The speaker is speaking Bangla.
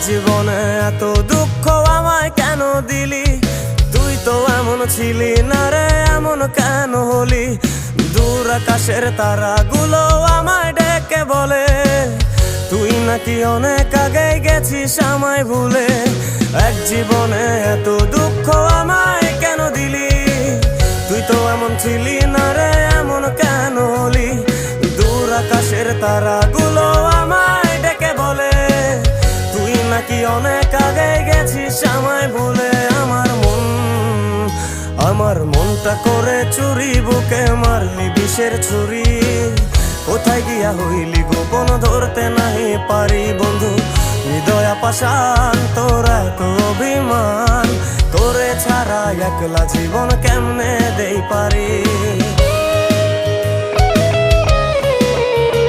জীবনে এত দুঃখ আমায় কেন দিলি? তুই তো এমন ছিলি না রে, এমন কেন হলি? দূর আকাশের তারাগুলো আমায় ডেকে বলে তুই নাকি অনেক আগে গেছিস আমায় ভুলে। এক জীবনে এত দুঃখ আমায় কেন দিলি? তুই তো এমন ছিলি না রে, এমন কেন হলি? দূর আকাশের তারাগুলো আমায় ডেকে বলে তুই নাকি অনেক আগে গেছিস আমায় ভুলে। আমার মনটা করে চুরি, বুকে মারলি বিষের ছুরি। কোথায় গিয়া হইলি গোপন, ধরতে নাহি পারি বন্ধু। হৃদয় পাষাণ তোর এত অভিমান, তোরে ছাড়া একলা জীবন কেমনে দেই পারি?